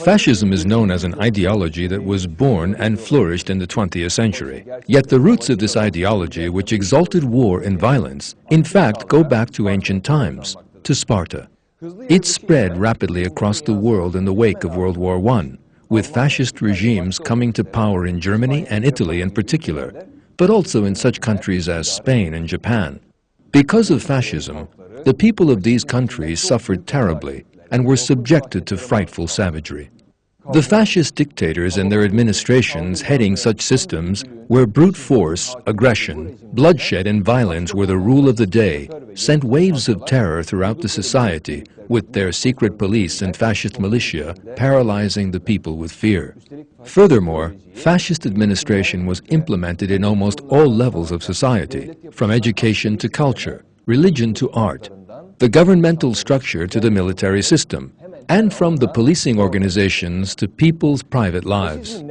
Fascism is known as an ideology that was born and flourished in the 20th century. Yet the roots of this ideology, which exalted war and violence, in fact go back to ancient times, to Sparta. It spread rapidly across the world in the wake of World War I, with fascist regimes coming to power in Germany and Italy in particular, but also in such countries as Spain and Japan. Because of fascism, the people of these countries suffered terribly and were subjected to frightful savagery. The fascist dictators and their administrations heading such systems, where brute force, aggression, bloodshed and violence were the rule of the day, sent waves of terror throughout the society, with their secret police and fascist militia paralyzing the people with fear. Furthermore, fascist administration was implemented in almost all levels of society, from education to culture, religion to art, the governmental structure to the military system, and from the policing organizations to people's private lives.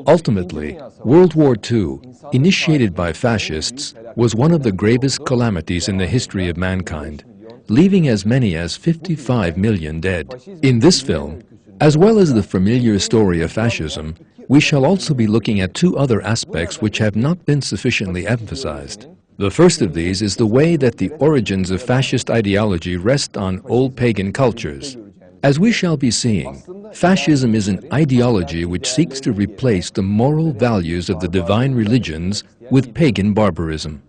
Ultimately, World War II, initiated by fascists, was one of the gravest calamities in the history of mankind, leaving as many as 55 million dead. In this film, as well as the familiar story of fascism, we shall also be looking at two other aspects which have not been sufficiently emphasized. The first of these is the way that the origins of fascist ideology rest on old pagan cultures. As we shall be seeing, fascism is an ideology which seeks to replace the moral values of the divine religions with pagan barbarism.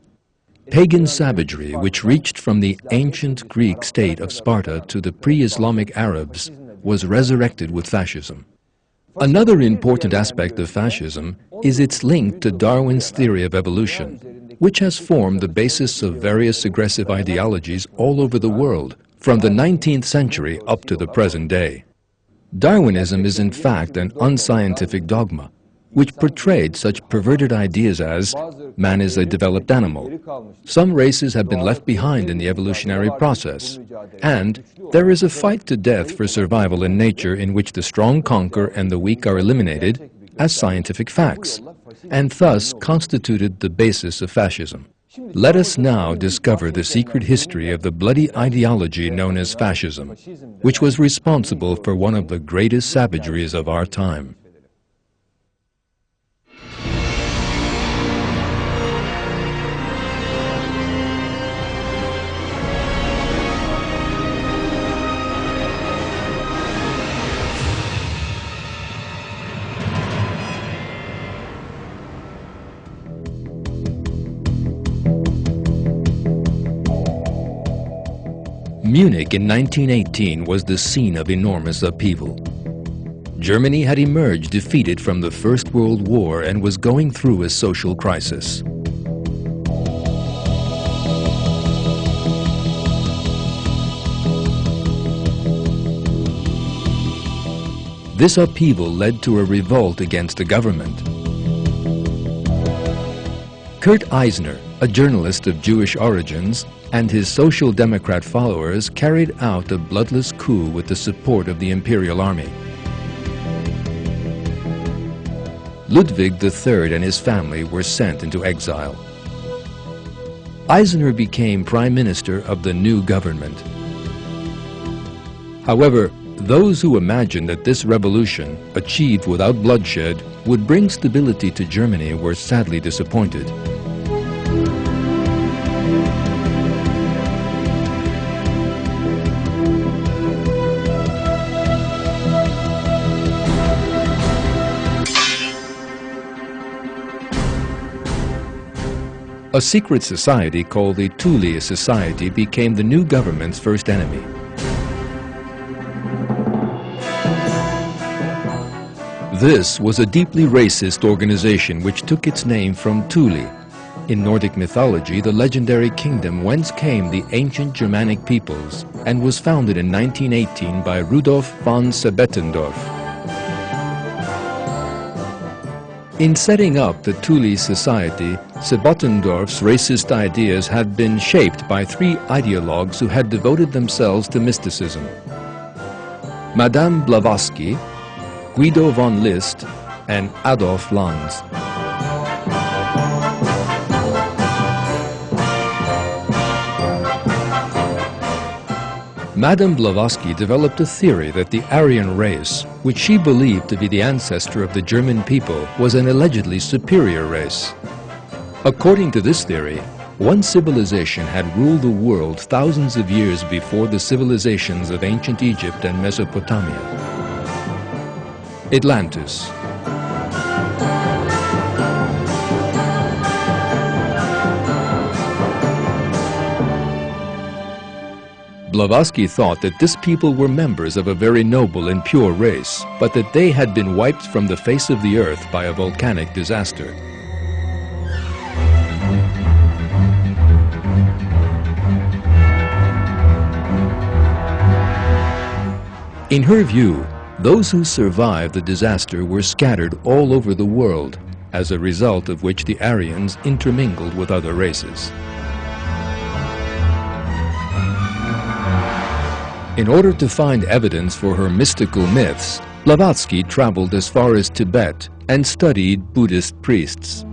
Pagan savagery, which reached from the ancient Greek state of Sparta to the pre-Islamic Arabs, was resurrected with fascism. Another important aspect of fascism is its link to Darwin's theory of evolution, which has formed the basis of various aggressive ideologies all over the world, from the 19th century up to the present day. Darwinism is in fact an unscientific dogma, which portrayed such perverted ideas as man is a developed animal, some races have been left behind in the evolutionary process, and there is a fight to death for survival in nature in which the strong conquer and the weak are eliminated as scientific facts, and thus constituted the basis of fascism. Let us now discover the secret history of the bloody ideology known as fascism, which was responsible for one of the greatest savageries of our time. Munich in 1918 was the scene of enormous upheaval. Germany had emerged defeated from the First World War and was going through a social crisis. This upheaval led to a revolt against the government. Kurt Eisner, a journalist of Jewish origins, and his Social Democrat followers carried out a bloodless coup with the support of the Imperial Army. Ludwig III and his family were sent into exile. Eisner became Prime Minister of the new government. However, those who imagined that this revolution, achieved without bloodshed, would bring stability to Germany were sadly disappointed. A secret society called the Thule Society became the new government's first enemy. This was a deeply racist organization which took its name from Thule, in Nordic mythology the legendary kingdom whence came the ancient Germanic peoples, and was founded in 1918 by Rudolf von Sebettendorf. In setting up the Thule Society, Sebettendorf's racist ideas had been shaped by three ideologues who had devoted themselves to mysticism: Madame Blavatsky, Guido von List, and Adolf Lanz. Madame Blavatsky developed a theory that the Aryan race, which she believed to be the ancestor of the German people, was an allegedly superior race. According to this theory, one civilization had ruled the world thousands of years before the civilizations of ancient Egypt and Mesopotamia. Atlantis. Blavatsky thought that this people were members of a very noble and pure race, but that they had been wiped from the face of the earth by a volcanic disaster. In her view, those who survived the disaster were scattered all over the world, as a result of which the Aryans intermingled with other races. In order to find evidence for her mystical myths, Blavatsky traveled as far as Tibet and studied Buddhist priests.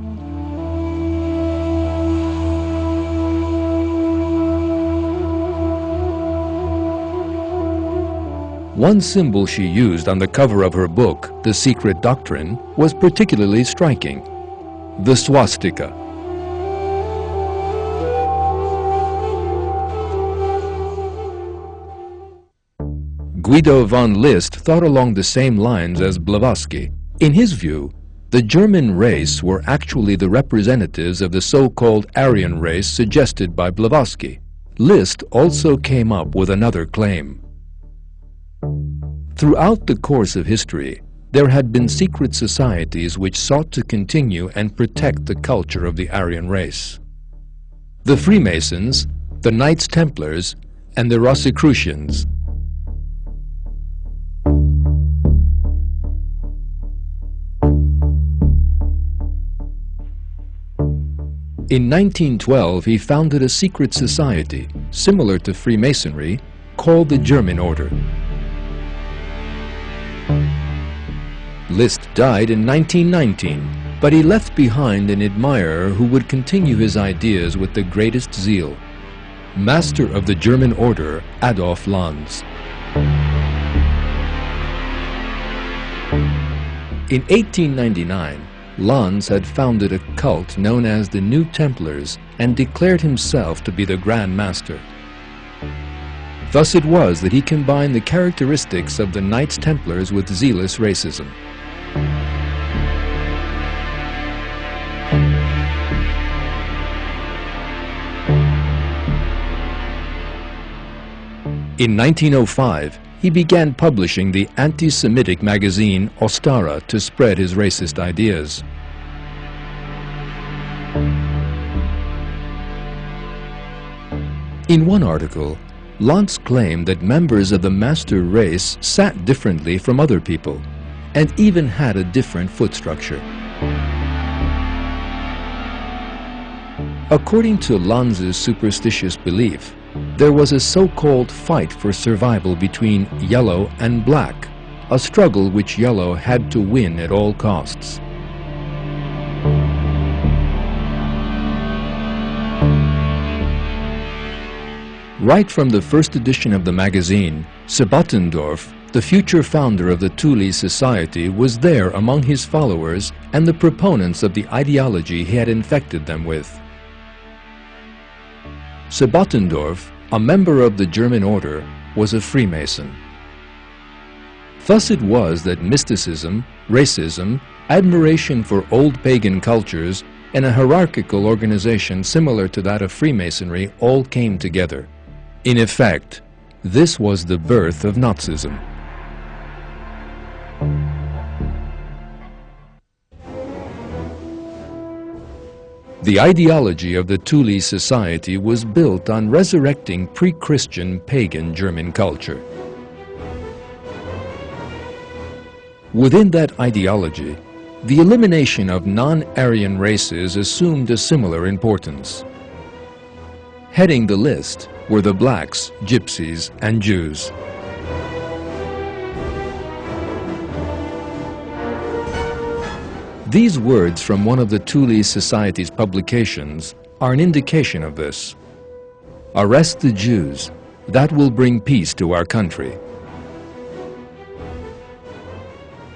One symbol she used on the cover of her book, The Secret Doctrine, was particularly striking: the swastika. Guido von List thought along the same lines as Blavatsky. In his view, the German race were actually the representatives of the so-called Aryan race suggested by Blavatsky. List also came up with another claim. Throughout the course of history, there had been secret societies which sought to continue and protect the culture of the Aryan race. The Freemasons, the Knights Templars, and the Rosicrucians. In 1912, he founded a secret society, similar to Freemasonry, called the German Order. List died in 1919, but he left behind an admirer who would continue his ideas with the greatest zeal: Master of the German Order, Adolf Lanz. In 1899, Lanz had founded a cult known as the New Templars and declared himself to be the Grand Master. Thus it was that he combined the characteristics of the Knights Templars with zealous racism. In 1905, he began publishing the anti-Semitic magazine Ostara to spread his racist ideas. In one article, Lanz claimed that members of the master race sat differently from other people and even had a different foot structure. According to Lanz's superstitious belief, there was a so-called fight for survival between yellow and black, a struggle which yellow had to win at all costs. Right from the first edition of the magazine, Sebottendorf, the future founder of the Thule Society, was there among his followers and the proponents of the ideology he had infected them with. Sebottendorf, a member of the German Order, was a Freemason. Thus it was that mysticism, racism, admiration for old pagan cultures, and a hierarchical organization similar to that of Freemasonry all came together. In effect, this was the birth of Nazism. The ideology of the Thule Society was built on resurrecting pre-Christian pagan German culture. Within that ideology, the elimination of non-Aryan races assumed a similar importance. Heading the list were the blacks, gypsies, and Jews. These words from one of the Thule Society's publications are an indication of this. Arrest the Jews, That will bring peace to our country.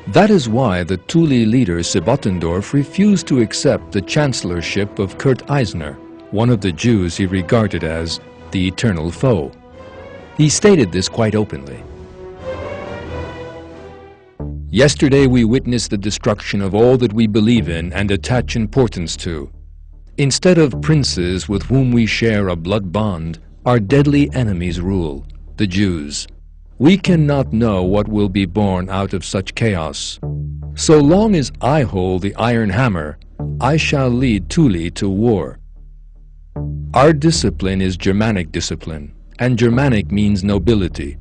That is why the Thule leader Sebottendorf refused to accept the chancellorship of Kurt Eisner, one of the Jews he regarded as the eternal foe. He stated this quite openly. Yesterday we witnessed the destruction of all that we believe in and attach importance to. Instead of princes with whom we share a blood bond, our deadly enemies rule, the Jews. We cannot know what will be born out of such chaos. So long as I hold the iron hammer, I shall lead Thule to war. Our discipline is Germanic discipline, and Germanic means nobility.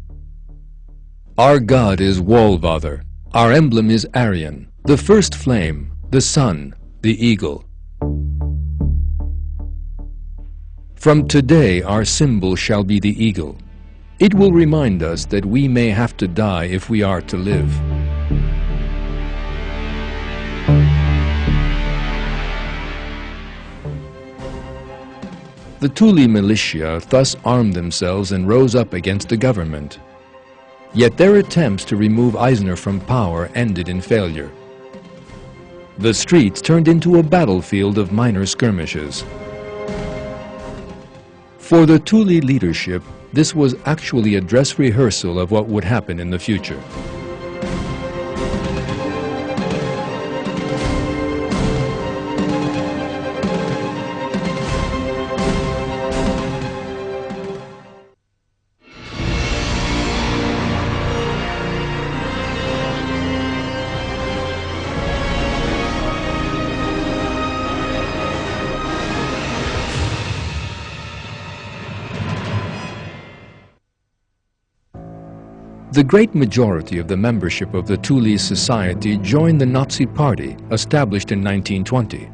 Our god is Walvather. Our emblem is Aryan, the first flame, the sun, the eagle. From today our symbol shall be the eagle. It will remind us that we may have to die if we are to live. The Thule militia thus armed themselves and rose up against the government. Yet their attempts to remove Eisner from power ended in failure. The streets turned into a battlefield of minor skirmishes. For the Thule leadership, this was actually a dress rehearsal of what would happen in the future. The great majority of the membership of the Thule Society joined the Nazi Party, established in 1920.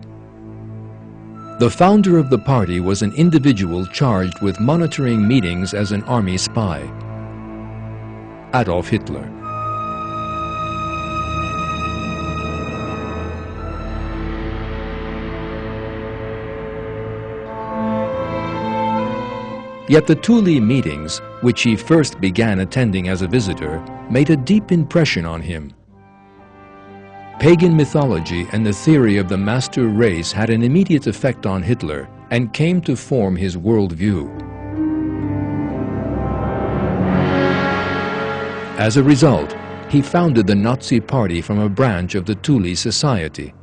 The founder of the party was an individual charged with monitoring meetings as an army spy, Adolf Hitler. Yet the Thule meetings, which he first began attending as a visitor, made a deep impression on him. Pagan mythology and the theory of the master race had an immediate effect on Hitler and came to form his worldview. As a result, he founded the Nazi Party from a branch of the Thule Society.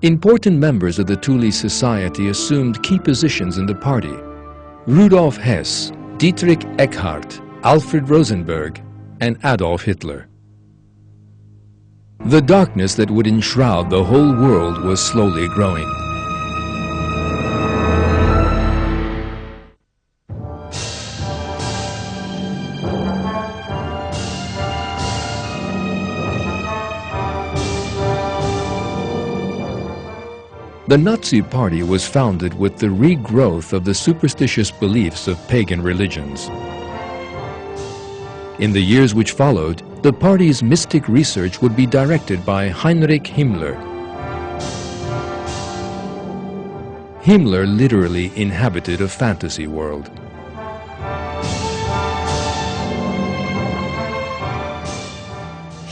Important members of the Thule Society assumed key positions in the party. Rudolf Hess, Dietrich Eckart, Alfred Rosenberg, and Adolf Hitler. The darkness that would enshroud the whole world was slowly growing. The Nazi Party was founded with the regrowth of the superstitious beliefs of pagan religions. In the years which followed, the party's mystic research would be directed by Heinrich Himmler. Himmler literally inhabited a fantasy world.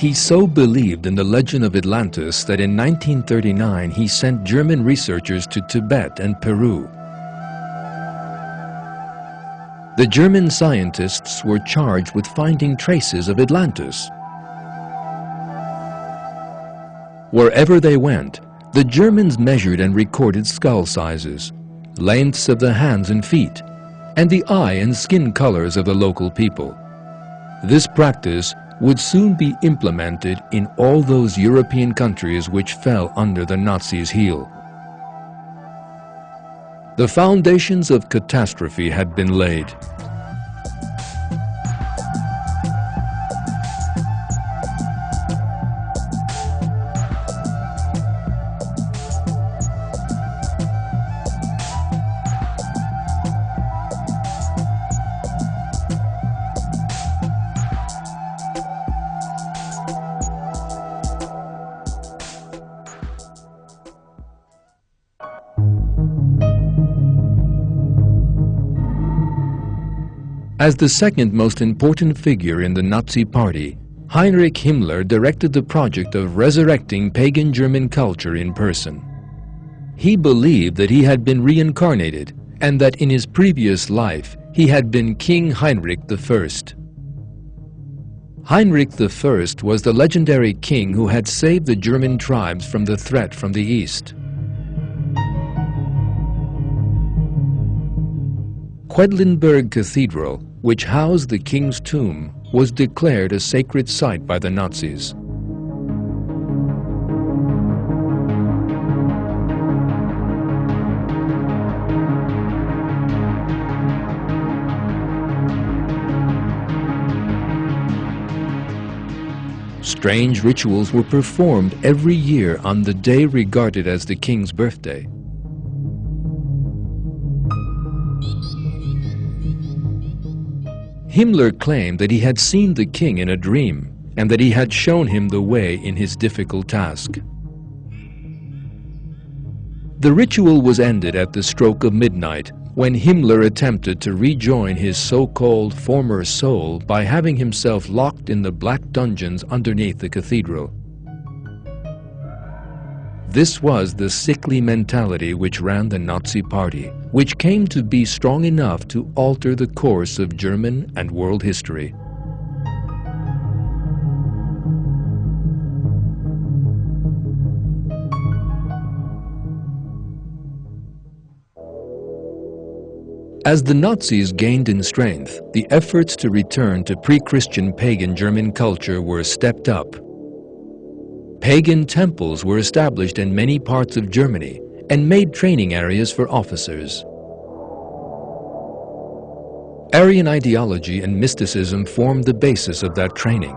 He so believed in the legend of Atlantis that in 1939 he sent German researchers to Tibet and Peru. The German scientists were charged with finding traces of Atlantis. Wherever they went, the Germans measured and recorded skull sizes, lengths of the hands and feet, and the eye and skin colors of the local people. This practice would soon be implemented in all those European countries which fell under the Nazis' heel. The foundations of catastrophe had been laid. As the second most important figure in the Nazi Party, Heinrich Himmler directed the project of resurrecting pagan German culture in person. He believed that he had been reincarnated and that in his previous life he had been King Heinrich I. Heinrich I was the legendary king who had saved the German tribes from the threat from the east. Quedlinburg Cathedral, which housed the king's tomb, was declared a sacred site by the Nazis. Strange rituals were performed every year on the day regarded as the king's birthday. Himmler claimed that he had seen the king in a dream and that he had shown him the way in his difficult task. The ritual was ended at the stroke of midnight when Himmler attempted to rejoin his so-called former soul by having himself locked in the black dungeons underneath the cathedral. This was the sickly mentality which ran the Nazi Party, which came to be strong enough to alter the course of German and world history. As the Nazis gained in strength, the efforts to return to pre-Christian pagan German culture were stepped up. Pagan temples were established in many parts of Germany and made training areas for officers. Aryan ideology and mysticism formed the basis of that training.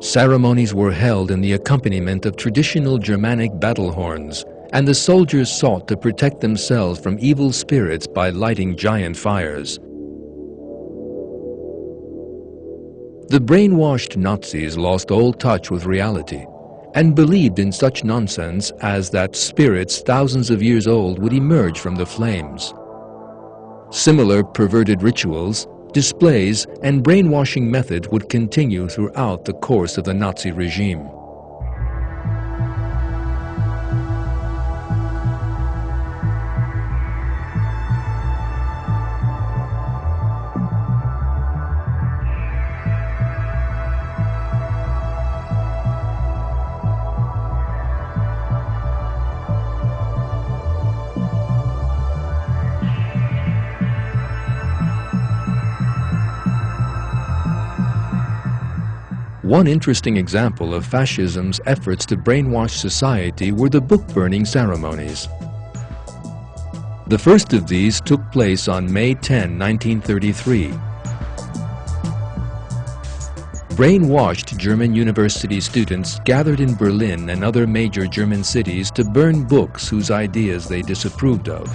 Ceremonies were held in the accompaniment of traditional Germanic battle horns, and the soldiers sought to protect themselves from evil spirits by lighting giant fires. The brainwashed Nazis lost all touch with reality and believed in such nonsense as that spirits thousands of years old would emerge from the flames. Similar perverted rituals, displays, and brainwashing methods would continue throughout the course of the Nazi regime. One interesting example of fascism's efforts to brainwash society were the book-burning ceremonies. The first of these took place on May 10, 1933. Brainwashed German university students gathered in Berlin and other major German cities to burn books whose ideas they disapproved of.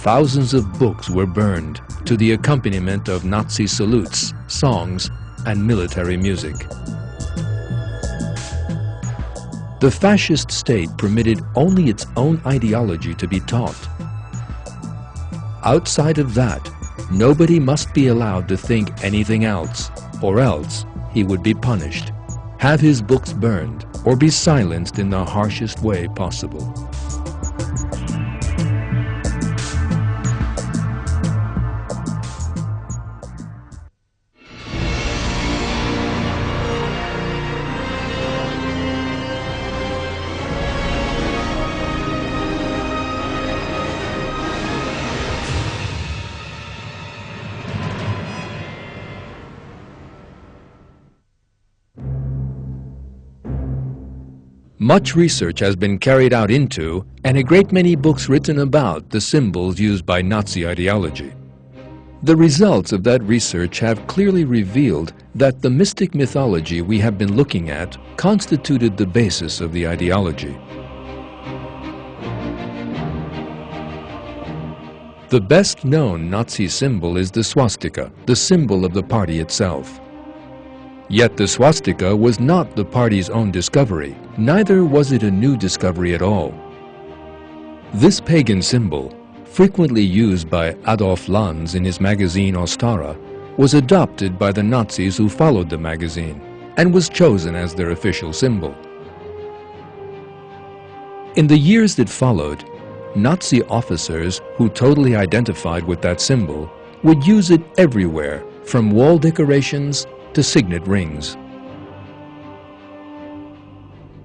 Thousands of books were burned to the accompaniment of Nazi salutes, songs, and military music. The fascist state permitted only its own ideology to be taught. Outside of that, nobody must be allowed to think anything else, or else he would be punished, have his books burned, or be silenced in the harshest way possible. Much research has been carried out into, and a great many books written about, the symbols used by Nazi ideology. The results of that research have clearly revealed that the mystic mythology we have been looking at constituted the basis of the ideology. The best known Nazi symbol is the swastika, the symbol of the party itself. Yet the swastika was not the party's own discovery, neither was it a new discovery at all. This pagan symbol, frequently used by Adolf Lanz in his magazine Ostara, was adopted by the Nazis who followed the magazine and was chosen as their official symbol. In the years that followed, Nazi officers who totally identified with that symbol would use it everywhere, from wall decorations to signet rings.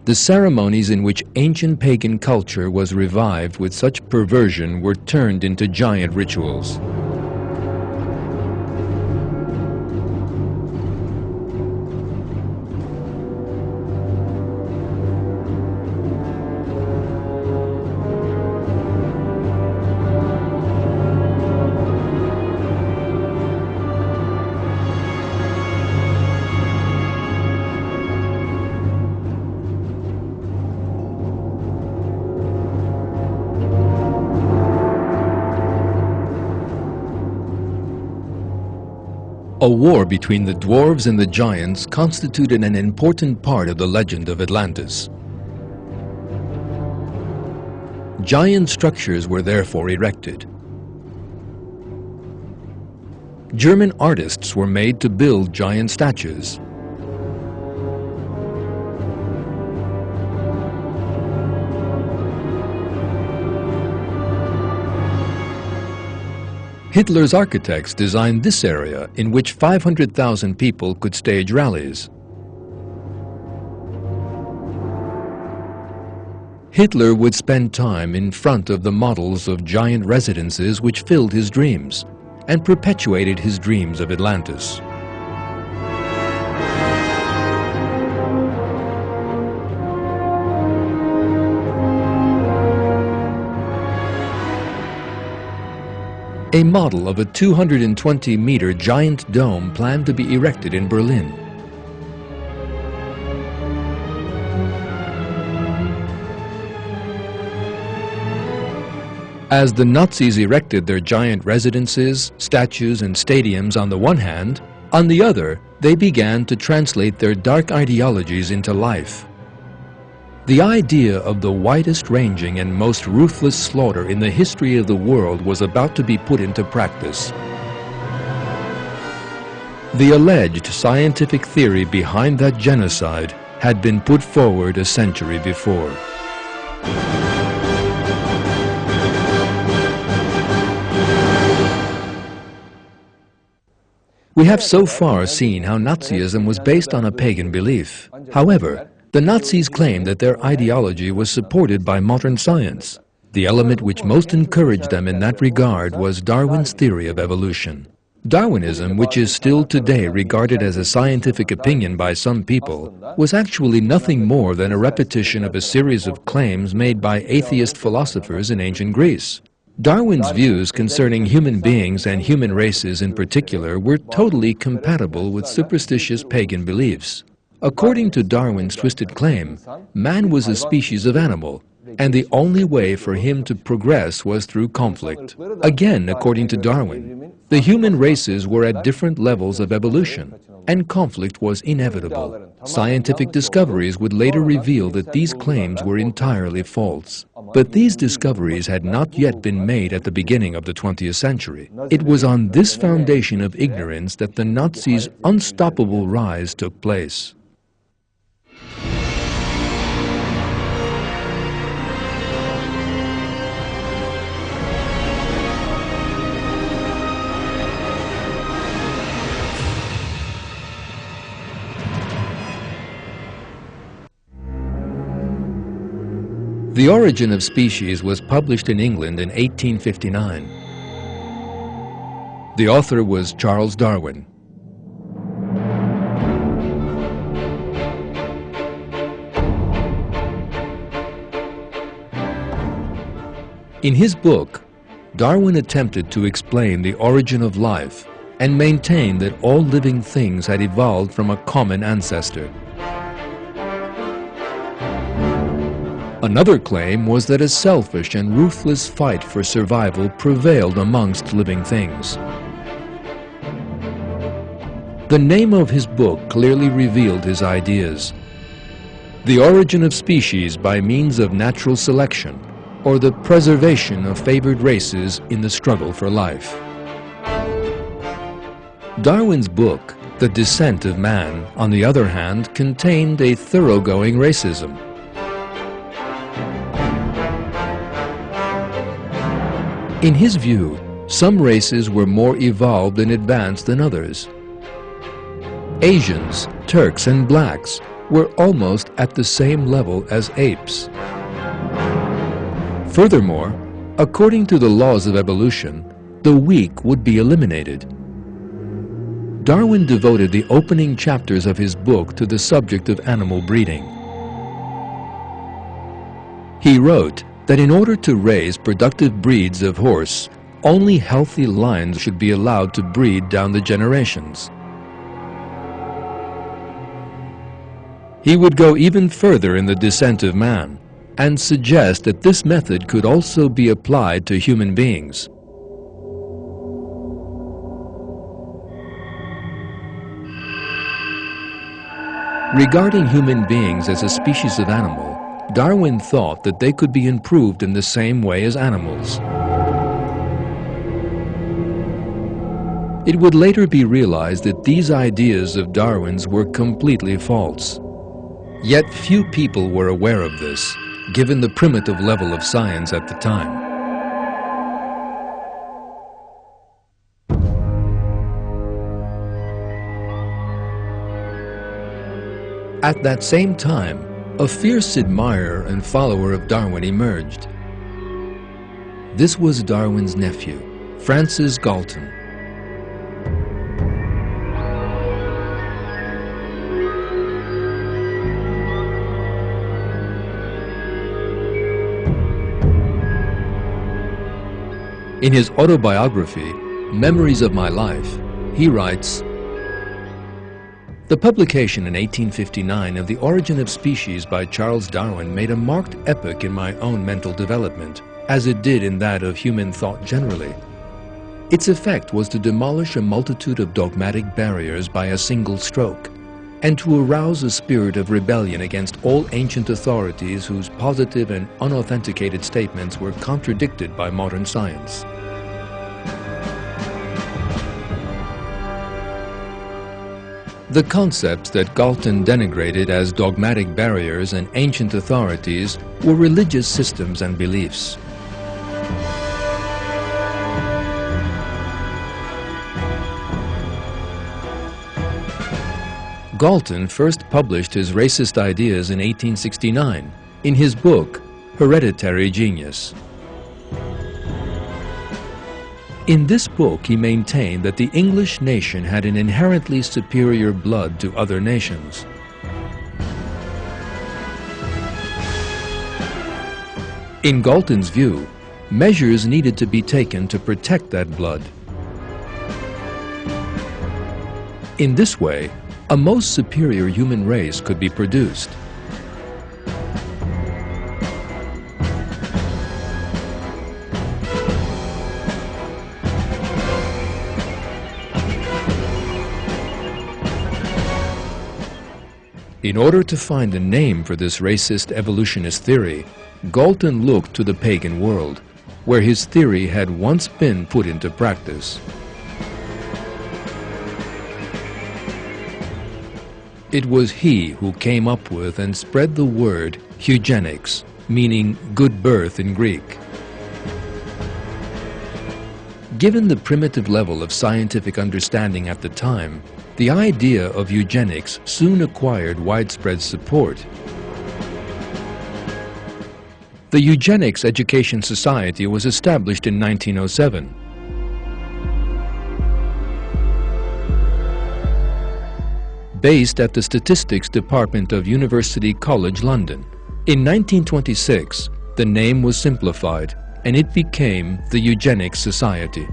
The ceremonies in which ancient pagan culture was revived with such perversion were turned into giant rituals. A war between the dwarves and the giants constituted an important part of the legend of Atlantis. Giant structures were therefore erected. German artists were made to build giant statues. Hitler's architects designed this area in which 500,000 people could stage rallies. Hitler would spend time in front of the models of giant residences which filled his dreams and perpetuated his dreams of Atlantis. A model of a 220-meter giant dome planned to be erected in Berlin. As the Nazis erected their giant residences, statues, and stadiums on the one hand, on the other, they began to translate their dark ideologies into life. The idea of the widest-ranging and most ruthless slaughter in the history of the world was about to be put into practice. The alleged scientific theory behind that genocide had been put forward a century before. We have so far seen how Nazism was based on a pagan belief. However, the Nazis claimed that their ideology was supported by modern science. The element which most encouraged them in that regard was Darwin's theory of evolution. Darwinism, which is still today regarded as a scientific opinion by some people, was actually nothing more than a repetition of a series of claims made by atheist philosophers in ancient Greece. Darwin's views concerning human beings and human races in particular were totally compatible with superstitious pagan beliefs. According to Darwin's twisted claim, man was a species of animal, and the only way for him to progress was through conflict. Again, according to Darwin, the human races were at different levels of evolution, and conflict was inevitable. Scientific discoveries would later reveal that these claims were entirely false. But these discoveries had not yet been made at the beginning of the 20th century. It was on this foundation of ignorance that the Nazis' unstoppable rise took place. The Origin of Species was published in England in 1859. The author was Charles Darwin. In his book, Darwin attempted to explain the origin of life and maintained that all living things had evolved from a common ancestor. Another claim was that a selfish and ruthless fight for survival prevailed amongst living things. The name of his book clearly revealed his ideas. The origin of species by means of natural selection, or the preservation of favored races in the struggle for life. Darwin's book, The Descent of Man, on the other hand, contained a thoroughgoing racism. In his view, some races were more evolved and advanced than others. Asians, Turks, and blacks were almost at the same level as apes. Furthermore, according to the laws of evolution, the weak would be eliminated. Darwin devoted the opening chapters of his book to the subject of animal breeding. He wrote that in order to raise productive breeds of horse, only healthy lines should be allowed to breed down the generations. He would go even further in The Descent of Man and suggest that this method could also be applied to human beings. Regarding human beings as a species of animal, Darwin thought that they could be improved in the same way as animals. It would later be realized that these ideas of Darwin's were completely false. Yet few people were aware of this, given the primitive level of science at the time. At that same time, a fierce admirer and follower of Darwin emerged. This was Darwin's nephew, Francis Galton. In his autobiography, Memories of My Life, he writes, "The publication in 1859 of The Origin of Species by Charles Darwin made a marked epoch in my own mental development, as it did in that of human thought generally. Its effect was to demolish a multitude of dogmatic barriers by a single stroke, and to arouse a spirit of rebellion against all ancient authorities whose positive and unauthenticated statements were contradicted by modern science." The concepts that Galton denigrated as dogmatic barriers and ancient authorities were religious systems and beliefs. Galton first published his racist ideas in 1869 in his book, Hereditary Genius. In this book, he maintained that the English nation had an inherently superior blood to other nations. In Galton's view, measures needed to be taken to protect that blood. In this way, a most superior human race could be produced. In order to find a name for this racist evolutionist theory, Galton looked to the pagan world, where his theory had once been put into practice. It was he who came up with and spread the word eugenics, meaning good birth in Greek. Given the primitive level of scientific understanding at the time, the idea of eugenics soon acquired widespread support. The Eugenics Education Society was established in 1907. Based at the Statistics Department of University College London. In 1926, the name was simplified and it became the Eugenics Society.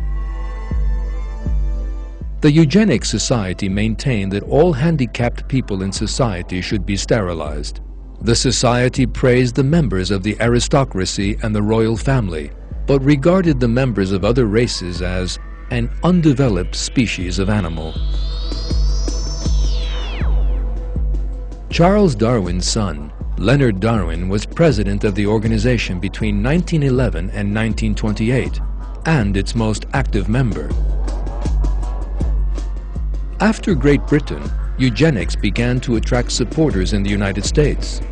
The Eugenics Society maintained that all handicapped people in society should be sterilized. The society praised the members of the aristocracy and the royal family, but regarded the members of other races as an undeveloped species of animal. Charles Darwin's son, Leonard Darwin, was president of the organization between 1911 and 1928, and its most active member. After Great Britain, eugenics began to attract supporters in the United States.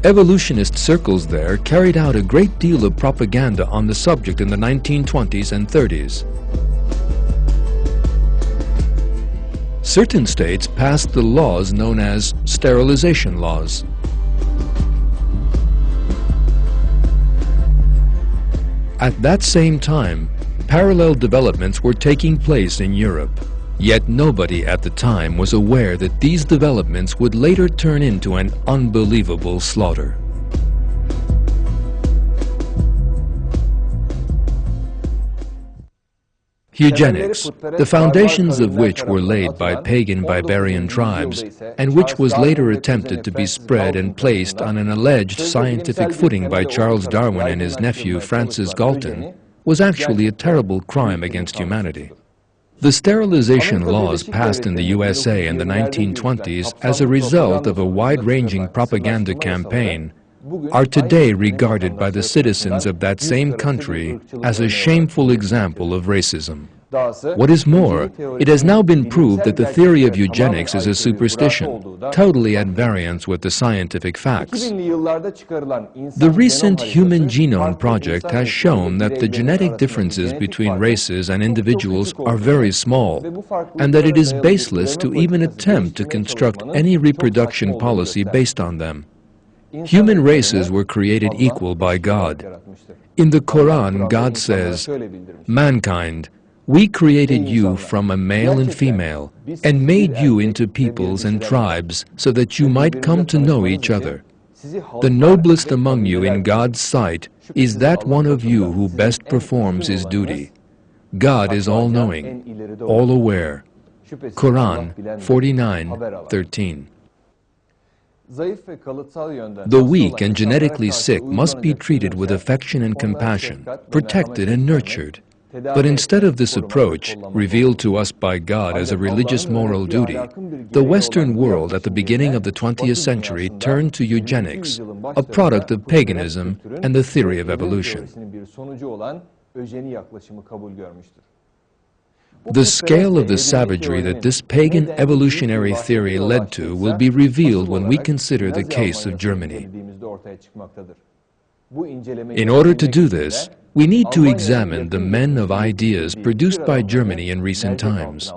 Evolutionist circles there carried out a great deal of propaganda on the subject in the 1920s and 30s. Certain states passed the laws known as sterilization laws. At that same time, parallel developments were taking place in Europe. Yet nobody at the time was aware that these developments would later turn into an unbelievable slaughter. Eugenics, the foundations of which were laid by pagan barbarian tribes, and which was later attempted to be spread and placed on an alleged scientific footing by Charles Darwin and his nephew Francis Galton, was actually a terrible crime against humanity. The sterilization laws passed in the USA in the 1920s as a result of a wide-ranging propaganda campaign are today regarded by the citizens of that same country as a shameful example of racism. What is more, it has now been proved that the theory of eugenics is a superstition, totally at variance with the scientific facts. The recent Human Genome Project has shown that the genetic differences between races and individuals are very small, and that it is baseless to even attempt to construct any reproduction policy based on them. Human races were created equal by God. In the Quran, God says, "Mankind, we created you from a male and female, and made you into peoples and tribes so that you might come to know each other. The noblest among you in God's sight is that one of you who best performs his duty. God is all-knowing, all-aware." Quran 49:13. The weak and genetically sick must be treated with affection and compassion, protected and nurtured. But instead of this approach, revealed to us by God as a religious moral duty, the Western world at the beginning of the 20th century turned to eugenics, a product of paganism and the theory of evolution. The scale of the savagery that this pagan evolutionary theory led to will be revealed when we consider the case of Germany. In order to do this, we need to examine the men of ideas produced by Germany in recent times.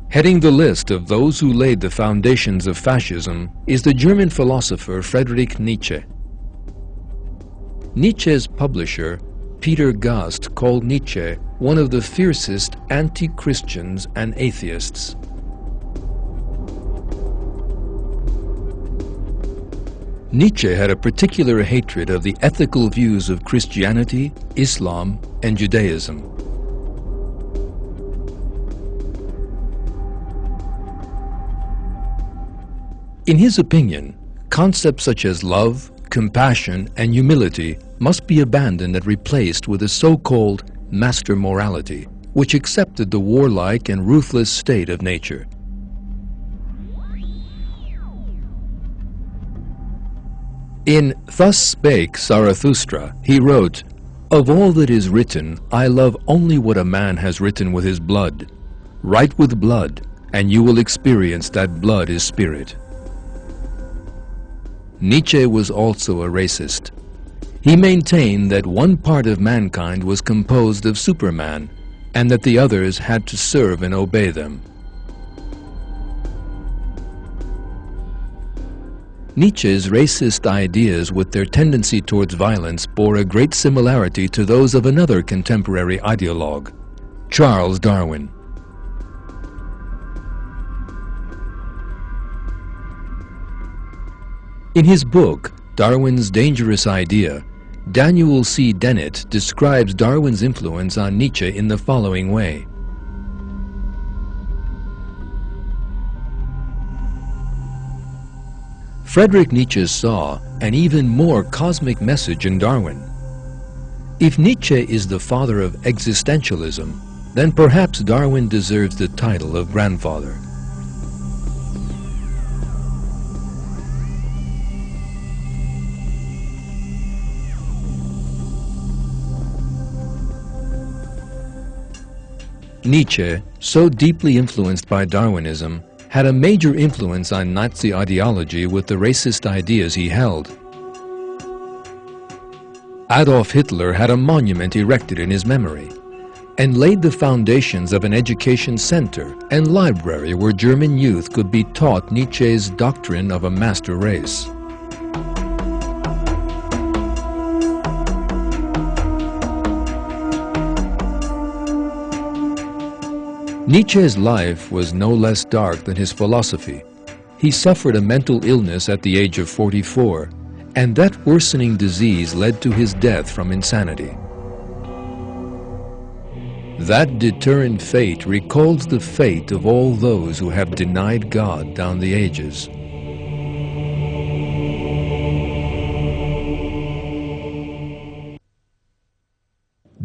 Heading the list of those who laid the foundations of fascism is the German philosopher Friedrich Nietzsche. Nietzsche's publisher, Peter Gast, called Nietzsche one of the fiercest anti-Christians and atheists. Nietzsche had a particular hatred of the ethical views of Christianity, Islam, and Judaism. In his opinion, concepts such as love, compassion, and humility must be abandoned and replaced with a so-called master morality, which accepted the warlike and ruthless state of nature. In Thus Spake Zarathustra, he wrote, "Of all that is written, I love only what a man has written with his blood. Write with blood, and you will experience that blood is spirit." Nietzsche was also a racist. He maintained that one part of mankind was composed of Superman, and that the others had to serve and obey them. Nietzsche's racist ideas with their tendency towards violence bore a great similarity to those of another contemporary ideologue, Charles Darwin. In his book, Darwin's Dangerous Idea, Daniel C. Dennett describes Darwin's influence on Nietzsche in the following way. Friedrich Nietzsche saw an even more cosmic message in Darwin. If Nietzsche is the father of existentialism, then perhaps Darwin deserves the title of grandfather. Nietzsche, so deeply influenced by Darwinism, had a major influence on Nazi ideology with the racist ideas he held. Adolf Hitler had a monument erected in his memory and laid the foundations of an education center and library where German youth could be taught Nietzsche's doctrine of a master race. Nietzsche's life was no less dark than his philosophy. He suffered a mental illness at the age of 44, and that worsening disease led to his death from insanity. That deterrent fate recalls the fate of all those who have denied God down the ages.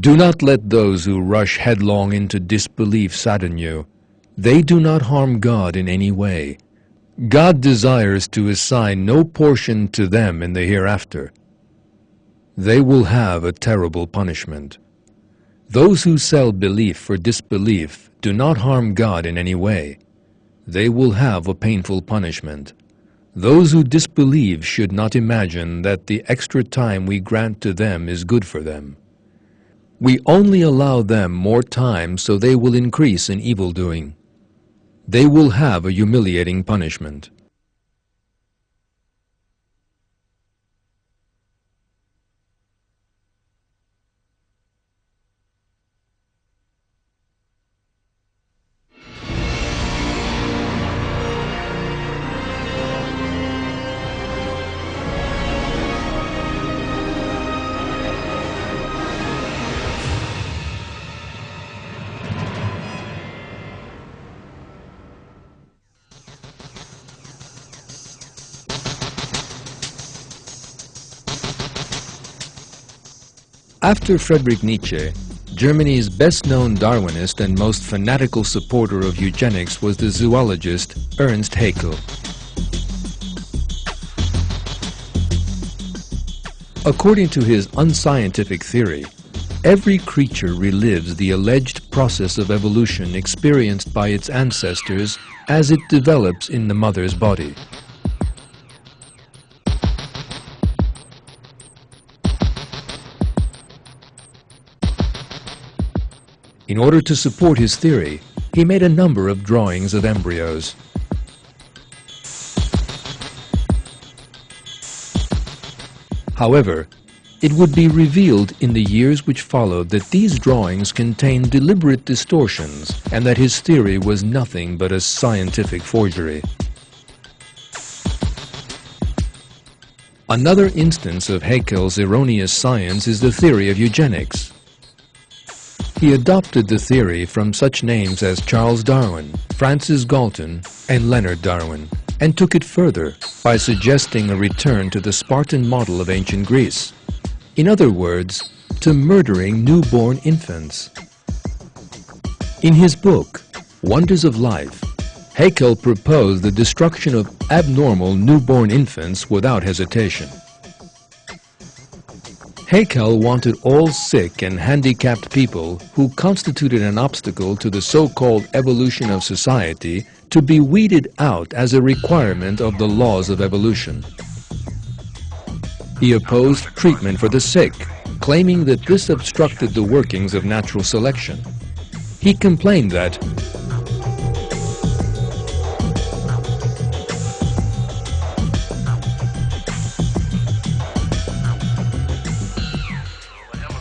Do not let those who rush headlong into disbelief sadden you. They do not harm God in any way. God desires to assign no portion to them in the hereafter. They will have a terrible punishment. Those who sell belief for disbelief do not harm God in any way. They will have a painful punishment. Those who disbelieve should not imagine that the extra time we grant to them is good for them. We only allow them more time so they will increase in evildoing. They will have a humiliating punishment. After Friedrich Nietzsche, Germany's best-known Darwinist and most fanatical supporter of eugenics was the zoologist Ernst Haeckel. According to his unscientific theory, every creature relives the alleged process of evolution experienced by its ancestors as it develops in the mother's body. In order to support his theory, he made a number of drawings of embryos. However, it would be revealed in the years which followed that these drawings contained deliberate distortions and that his theory was nothing but a scientific forgery. Another instance of Haeckel's erroneous science is the theory of eugenics. He adopted the theory from such names as Charles Darwin, Francis Galton, and Leonard Darwin, and took it further by suggesting a return to the Spartan model of ancient Greece. In other words, to murdering newborn infants. In his book, Wonders of Life, Haeckel proposed the destruction of abnormal newborn infants without hesitation. Haeckel wanted all sick and handicapped people who constituted an obstacle to the so-called evolution of society to be weeded out as a requirement of the laws of evolution. He opposed treatment for the sick, claiming that this obstructed the workings of natural selection. He complained that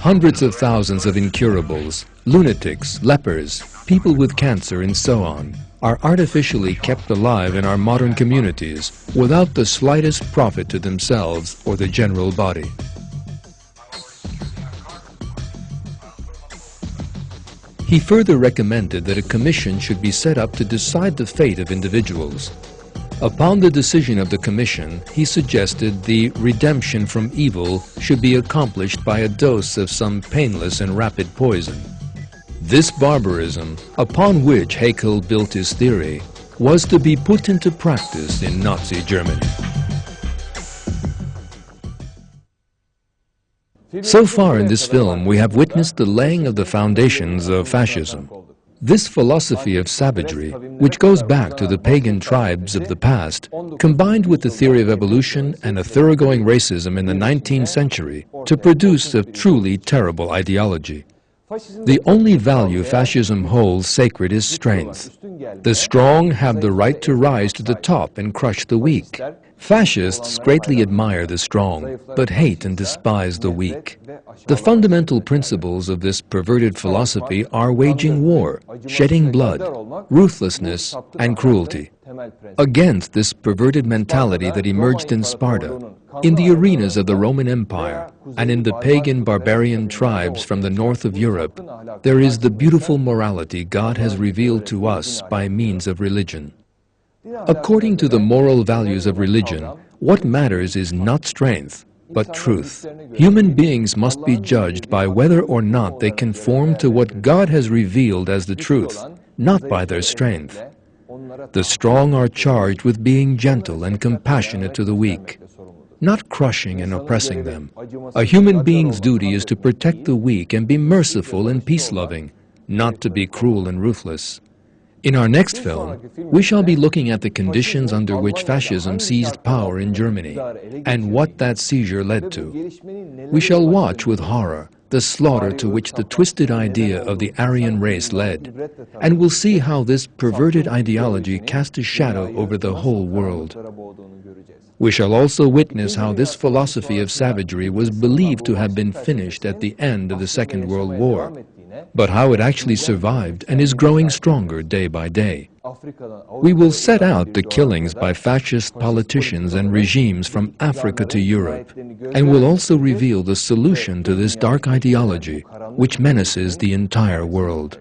hundreds of thousands of incurables, lunatics, lepers, people with cancer, and so on, are artificially kept alive in our modern communities without the slightest profit to themselves or the general body. He further recommended that a commission should be set up to decide the fate of individuals. Upon the decision of the commission, he suggested the redemption from evil should be accomplished by a dose of some painless and rapid poison. This barbarism, upon which Haeckel built his theory, was to be put into practice in Nazi Germany. So far in this film, we have witnessed the laying of the foundations of fascism. This philosophy of savagery, which goes back to the pagan tribes of the past, combined with the theory of evolution and a thoroughgoing racism in the 19th century to produce a truly terrible ideology. The only value fascism holds sacred is strength. The strong have the right to rise to the top and crush the weak. Fascists greatly admire the strong, but hate and despise the weak. The fundamental principles of this perverted philosophy are waging war, shedding blood, ruthlessness, and cruelty. Against this perverted mentality that emerged in Sparta, in the arenas of the Roman Empire, and in the pagan barbarian tribes from the north of Europe, there is the beautiful morality God has revealed to us by means of religion. According to the moral values of religion, what matters is not strength, but truth. Human beings must be judged by whether or not they conform to what God has revealed as the truth, not by their strength. The strong are charged with being gentle and compassionate to the weak, not crushing and oppressing them. A human being's duty is to protect the weak and be merciful and peace-loving, not to be cruel and ruthless. In our next film, we shall be looking at the conditions under which fascism seized power in Germany and what that seizure led to. We shall watch with horror the slaughter to which the twisted idea of the Aryan race led, and we'll see how this perverted ideology cast a shadow over the whole world. We shall also witness how this philosophy of savagery was believed to have been finished at the end of the Second World War, but how it actually survived and is growing stronger day by day. We will set out the killings by fascist politicians and regimes from Africa to Europe, and will also reveal the solution to this dark ideology which menaces the entire world.